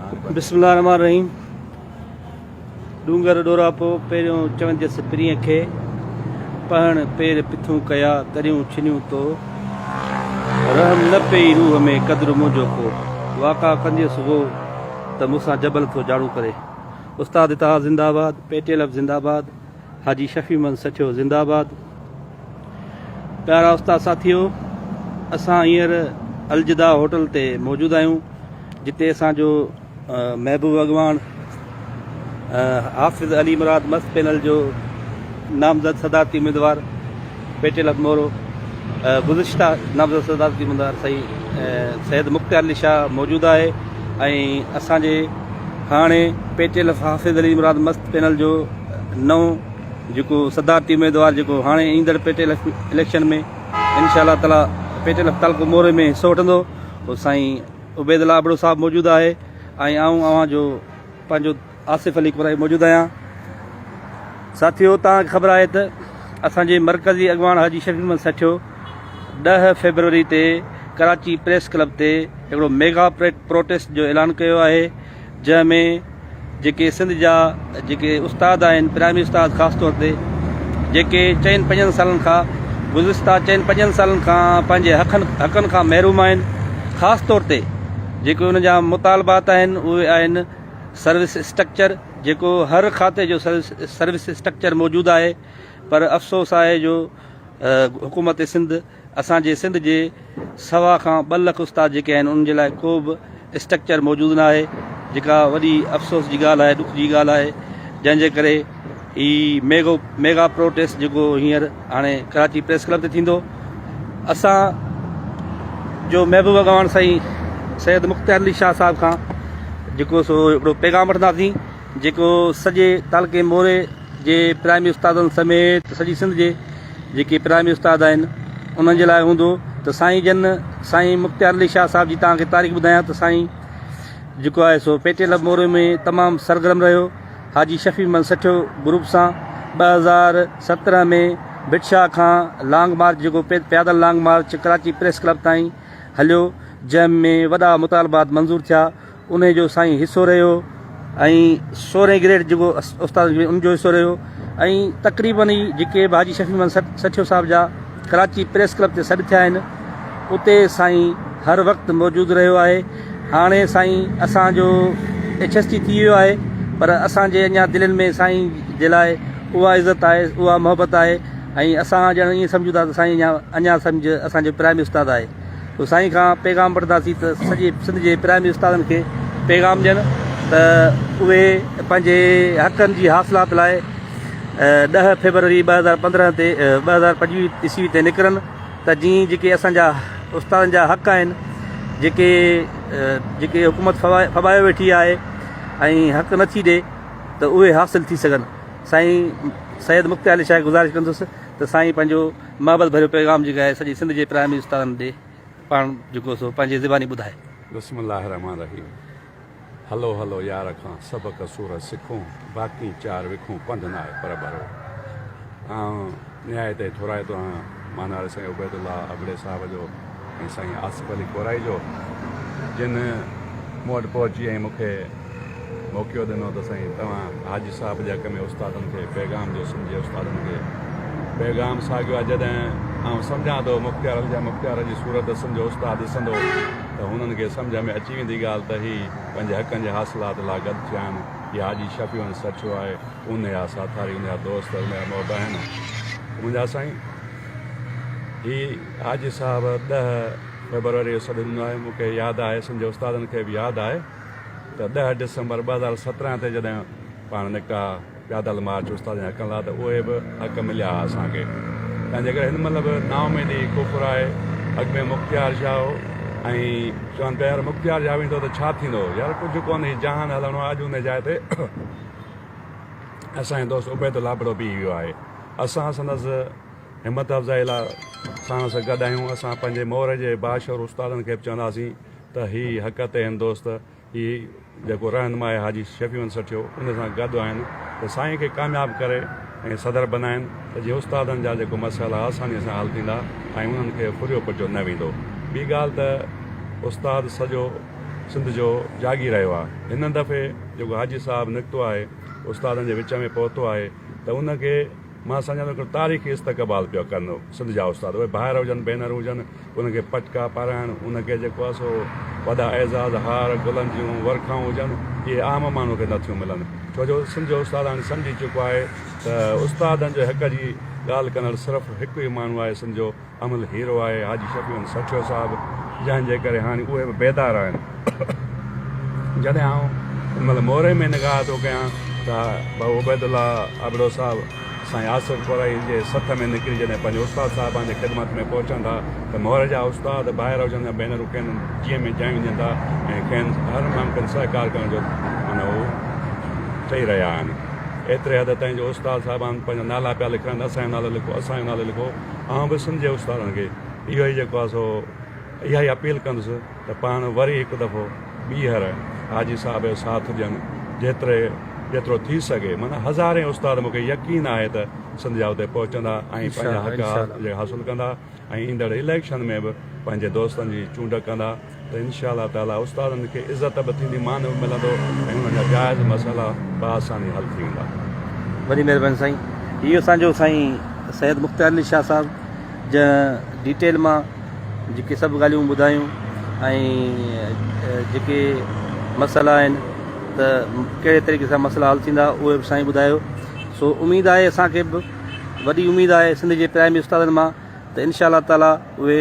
बिस्मिल्लाह रहमान रहीम। डूंगर डोरा पो पहिरियों चवंदसि पिरीअ खे पहण पेर पिथूं कया तरियूं छिनियूं तो रहम न पई रूह में क़द्र मुंहिंजो को वाका कंदियसि वो त मूंसां जबल थो जाड़ू करे। उस्ताद इतिहाद ज़िंदाबाद, पेटेलफ ज़िंदाबाद, हाजी शफ़ी मन सठियो ज़िंदाबाद। प्यारा उस्ताद साथियो, असां हींअर अलजदा होटल ते मौजूदु आहियूं जिते असांजो महबूब अॻवान हाफ़िज़ अली मुराद मस्त पैनल जो नामज़द सदारती उम्मीदवार पेटेलफ मोरो गुज़िश्ता नामज़द सदारती उम्मीदवार सही सैयद मुख़्तियार अली शाह मौजूदु आहे ऐं असांजे हाणे पेटेलफ हाफ़िज़ अली मुराद मस्त पैनल जो नओं जेको सदारती उम्मीदवार जेको हाणे ईंदड़ पेटेलफ इलेक्शन में इंशाअल्लाह ताला पेटेलफ तालुको मोरे में हिसो वठंदो उहो साईं उबैदुल्लाह अबड़ो साहब मौजूदु आहे ऐं आऊं अव्हां जो पंहिंजो आसिफ़ अली कुराई मौजूदु आहियां। साथियो, तव्हांखे ख़बर आहे त असांजे मरकज़ी अॻवान हाजी शफ़ी मन सठियो 10 फरवरी ते कराची प्रेस क्लब ते हिकिड़ो मेगा प्रोटेस्ट जो ऐलान कयो आहे जंहिंमें जेके सिंध जा जेके उस्ताद आहिनि, प्राइमरी उस्ताद ख़ासि तौर ते जेके चइनि 5 सालनि खां गुज़िश्ता 5 सालनि खां पंहिंजे हक़नि खां महरूम आहिनि, ख़ासि तौर ते जेके उन जा मुतालबात आहिनि उहे आहिनि सर्विस स्ट्रक्चर, जेको हर खाते जो सर्विस स्ट्रक्चर मौजूदु आहे। पर अफ़सोस आहे जो हुकूमत सिंध असांजे सिंध जे 1.25 खां 2 लख उस्ताद जेके आहिनि उन्हनि जे लाइ को बि स्ट्रक्चर मौजूदु न आहे, जेका वॾी अफ़सोस जी ॻाल्हि आहे, ॾुख जी ॻाल्हि आहे। जंहिंजे करे ही मेगा प्रोटेस्ट जेको हींअर हाणे कराची प्रेस क्लब ते थींदो, असां जो महबूब अॻवान साईं सैयद मुख़्तियार अली शाह साहिब खां जेको सो हिकिड़ो पैगाम वठंदासीं जेको सॼे तालुके मोरे जे प्राइमरी उस्तादनि समेत सॼी सिंध जे जेके प्राइमरी उस्ताद आहिनि उन्हनि जे लाइ हूंदो। त साईं मुख़्तियार अली शाह साहिब जी तव्हांखे तारीख़ ॿुधायां त साईं जेको आहे सो पेटेलफ मोरे में तमामु सरगर्म रहियो। हाजी शफ़ी मन सठियो ग्रुप सां 2017 में भिटशाह खां लॉन्ग मार्च जेको पैदल लॉन्ग मार्च कराची प्रेस क्लब ताईं हलियो, जंहिंमें वॾा मुतालबात मंज़ूर थिया, उन जो साईं हिसो रहियो ऐं 16 ग्रेड जेको उस्ताद उनजो हिसो रहियो ऐं तक़रीबन ई जेके हाजी शफ़ी मन सठियो साहिब जा कराची प्रेस क्लब ते सॾु थिया आहिनि उते साईं हर वक़्तु मौजूदु रहियो आहे। हाणे साईं असांजो HST थी वियो आहे, पर असांजे अञा दिलनि में साईं जे लाइ उहा इज़त आहे, उहा मोहबत आहे ऐं असां ॼण ईअं सम्झूं था त साईं अञा सम्झ असांजो प्राइमरी उस्ताद आहे। पोइ साईं खां पैगाम वठंदासीं त सॼे सिंध जे प्राइमरी उस्तादनि खे पैगाम ॾियनि त उहे पंहिंजे हक़नि जी हासिलात लाइ 10 फरवरी 2015 ते 2025 ईस्वी ते निकिरनि त जीअं जेके असांजा उस्तादनि जा हक़ आहिनि जेके हुकूमत फबाए वेठी आहे ऐं हक़ नथी ॾिए त उहे हासिलु थी सघनि। साईं सैयद मुख़्तियार अली शाह गुज़ारिश कंदुसि त साईं पंहिंजो महबत भरियो पैगाम जेका आहे सॼी सिंध जे प्राइमरी उस्तादनि ॾे पाण जेको सो पंहिंजी ज़बानी ॿुधाए। बिस्मिल्लाह रहमान रहीम। हलो हलो यार खां सभु कसूर सिखूं, बाक़ी 4 विखूं पंधु न आहे पर भरो। न्याय ते थोराए थो माना साईं उबैदुल्लाह अबड़े साहिब जो ऐं साईं आसिफ़ अली कोराई जो, जिन मूं वटि पहुची ऐं मूंखे मौक़ो ॾिनो त साईं तव्हां हाजी साहिब जा कंहिं उस्तादनि खे पैगाम ॾियो, सिंध जे उस्तादनि खे पैगाम साॻियो आहे। जॾहिं सम्झां थो मुख़्तियार जी सूरत सिंध जो उस्ताद ॾिसंदो त हुननि खे सम्झ में अची वेंदी ॻाल्हि त ही पंहिंजे हक़नि जे हासिलात लाइ गॾु थिया आहिनि। हीअ हाजी शफ़ी मन सठियो आहे, उन जा साथारी, उन जा दोस्त, उन जा मोहब आहिनि मुंहिंजा साईं। ही हाजी साहिब 10 फरवरी जो सॾु ॾिनो आहे, मूंखे यादि आहे, सिंध जे उस्तादनि खे बि यादि आहे त 10 डिसंबर 2017 ते जॾहिं पाण निकिता पैदल मार्च उस्ताद जे हक़नि लाइ त उहे बि हक़ मिलिया असांखे। तंहिंजे करे हिन महिल बि नाउमीदी कुफर आहे। अॻु में मुख़्तियार शाह हो ऐं चवनि पिया यार मुख़्तियार शाह वेंदो त छा थींदो, यार कुझु कोन्हे, जहान हलणो आहे। अॼु उन जाइ ते असांजो दोस्त उबैदुल्लाह अबड़ो बि वियो आहे। असां संदसि हिमत अफ़ज़ाई लाइ साण सां गॾु आहियूं। असां पंहिंजे मोर जे बाशर उस्तादनि खे बि चवंदासीं त ही हक़ ते आहिनि दोस्त, ही जेको रहनुमा आहे हाजी शफ़ी मन सठियो उन सां गॾु आहिनि त साईं खे कामयाबु करे ऐं सदर बनाइनि त जीअं उस्तादनि जा जेको मसइला आसानीअ सां हल थींदा ऐं उन्हनि खे फुरियो पुॼो न वेंदो। ॿी ॻाल्हि त उस्ताद सॼो सिंध जो जागी रहियो आहे। हिन दफ़े जेको हाजी साहिबु निकितो आहे उस्तादनि जे विच में पहुतो आहे त उनखे मां सम्झां थो तारीख़ी इस्तक़बाल पियो कंदो सिंध जा उस्ताद, उहे भाइर हुजनि भेनरूं हुजनि, उनखे पटका पाराइण, उनखे जेको आहे सो वॾा एज़ाज़ हार गुलनि जूं वर्खाऊं हुजनि, इहे आम माण्हू खे नथियूं मिलनि। छो जो सिंध जो उस्ताद हाणे सम्झी चुको आहे त उस्तादनि जो हक़ जी ॻाल्हि कंदड़ सिर्फ़ु हिकु ई माण्हू आहे सिंध जो अमल हीरो आहे हाजी शफ़ी सचो साहिबु, जंहिंजे करे हाणे उहे बि बेदार आहिनि। जॾहिं आउं मतिलबु मोरे में निगाह थो कयां त भाऊ उबैदुल्ला आबड़ो साहिबु साईं आसिफ़ कोराई जे सथ में निकिरी जॾहिं पंहिंजे उस्ताद साहिबान जे ख़िदमत में पहुचनि था त मोर जा उस्ताद ॿाहिरि हुजनि या भेनरूं कंहिं जीअं में जायूं ॾियनि था ऐं कंहिं हर मुमकिन सहकार करण जो माना उहो चई रहिया आहिनि। एतिरे हद ताईं जो उस्ताद साहिबान पंहिंजा नाला पिया लिखनि, असांजो नालो लिखो, असांजो नालो लिखो। ऐं बि सिंध जे उस्तादनि खे इहो ई जेको आहे सो इहा ई अपील कंदुसि त पाण वरी हिकु दफ़ो ॿीहर हाजी साहिब जो साथ ॾियनि जेतिरो थी सघे। माना हज़ारे उस्ताद मूंखे यकीन आहे त सिंध जा उते पहुचंदा ऐं पंहिंजा हक़ हासिलु कंदा ऐं ईंदड़ इलेक्शन में बि पंहिंजे दोस्तनि जी चूंड कंदा त इनशा ताला उस्तादनि खे इज़त बि थींदी, मान बि मिलंदो ऐं उन्हनि जा जाइज़ मसइला बआसानी हल थी वेंदा। वॾी महिरबानी साईं। इहो असांजो साईं सैयद मुख़्तार अली शाह साहिबु जंहिं डिटेल मां जेके सभु ॻाल्हियूं ॿुधायूं ऐं जेके मसइला आहिनि त कहिड़े तरीक़े सां मसइला हल थींदा उहे बि साईं ॿुधायो। सो उमेदु आहे असांखे बि वॾी उमेदु आहे सिंध जे प्राइमरी उस्तादनि मां त इनशा ताला उहे